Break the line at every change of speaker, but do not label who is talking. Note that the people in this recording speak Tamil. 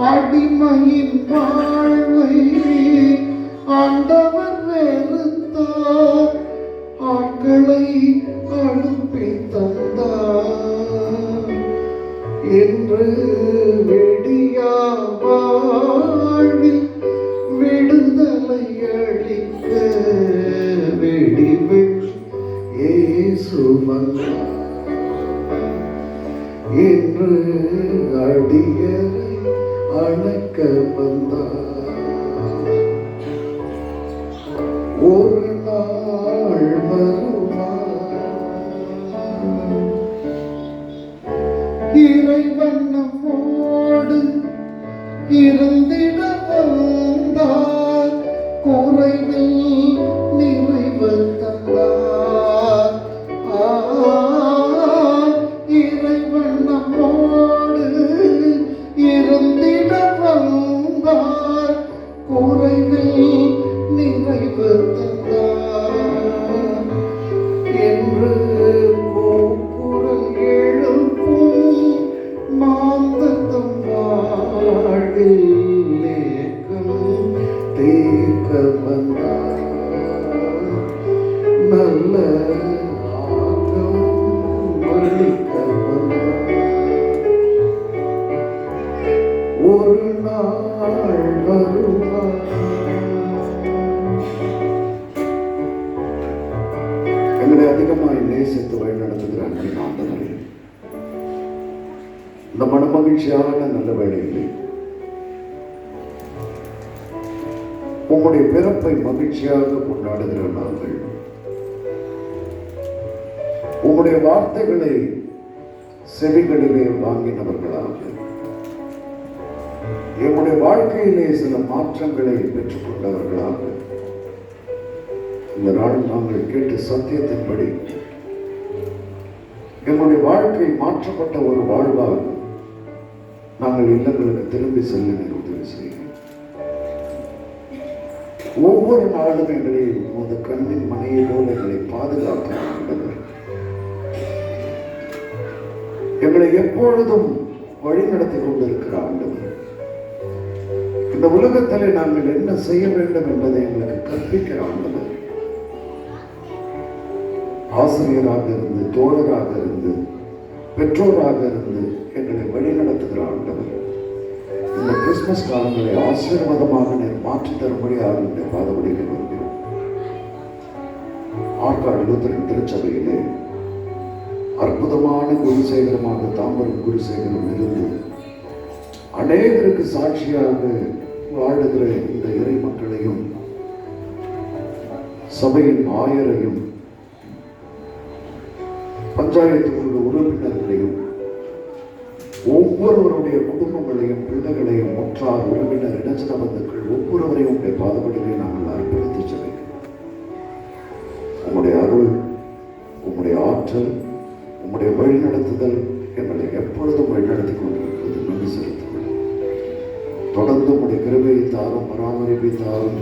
அடிமையின் வாழ்வை ஆண்டவர் வெறுத்தார், ஆட்களை அனுப்பி தந்தார் என்று வெடியா வாழ்வில் விடுதலை அளிக்க வெடி வெற்றி இயேசு வந்தார் என்று அடியரை அணைக்க வந்தார். ஒரு நாள் வருவார், இறைவண்ணமோடு இருந்திட வந்தார், குறைவில் நிறைவு தந்தார். இருந்திட வந்தார், குறைவில் நிறைவு தந்தார் என்று கூக்குரல் எழுப்பும் மாந்தத்தம் வாழ்வில் ஏக்கம் தீர்க்க வந்தார். நல்ல ஆக்கம் வலிக்க வந்தார். ஒரு நாள் வருவார். எங்களை அதிகமாய் நேசித்து வழிநடத்துகிற அன்பின் ஆண்டவரே, இந்த மனமகிழ்ச்சியான நல்ல வேளையிலே உங்களுடைய பிறப்பை மகிழ்ச்சியாக கொண்டாடுகிற நாங்கள் உங்களுடைய வார்த்தைகளை செவிகளிலே வாங்கினவர்களாக எங்களுடைய வாழ்க்கையிலே சில மாற்றங்களை பெற்றுக் கொண்டவர்களாக இந்த நாள் நாங்கள் கேட்டு சத்தியத்தின்படி எங்களுடைய வாழ்க்கை மாற்றப்பட்ட ஒரு வாழ்வாக நாங்கள் இல்லங்களுக்கு திரும்பி செல்ல உதவி செய்யும். ஒவ்வொரு நாளும் எங்களை உமது கண்ணின் மனையை போல எங்களை பாதுகாக்க எங்களை எப்பொழுதும் வழிநடத்தி கொண்டிருக்கிற ஆண்டவர், இந்த உலகத்திலே நாங்கள் என்ன செய்ய வேண்டும் என்பதை எங்களுக்கு கற்பிக்கிற ஆண்டவர், ஆசிரியராக இருந்து, தோழராக இருந்து, பெற்றோராக இருந்து எங்களை வழிநடத்துகிற ஆண்டவர், இந்த கிறிஸ்துமஸ் காலங்களை ஆசீர்வாதமாக மாற்றி தரும்படியாக என்னுடைய பாதபடியில் வருகிறோம். ஆற்காடு லூத்தரன் திருச்சபையிலே அற்புதமான குருசேகரமாக தாம்பரம் குருசேகரம் இருந்து அநேகருக்கு சாட்சியாக வாழுகிற இந்த இறை மக்களையும் சபையின் ஆயரையும் பஞ்சாயத்து குழு உறுப்பினர்களையும் ஒவ்வொருவருடைய குடும்பங்களையும் பிள்ளைகளையும் முற்றார் உறவினர் இனஜன பந்துக்கள் ஒவ்வொருவரையும் உங்களுடைய பாதபடிகளை நாங்கள் அர்ப்பணித்து செல்கிறோம். உங்களுடைய அருள், உங்களுடைய ஆற்றல், உங்களுடைய வழிநடத்துதல் எங்களை எப்பொழுதும் வழிநடத்தி கொண்டிருக்கிறது. நன்றி செலுத்துங்கள். தொடர்ந்து உங்களுடைய கிருபையை தாரும், பராமரிப்பை தாரும்.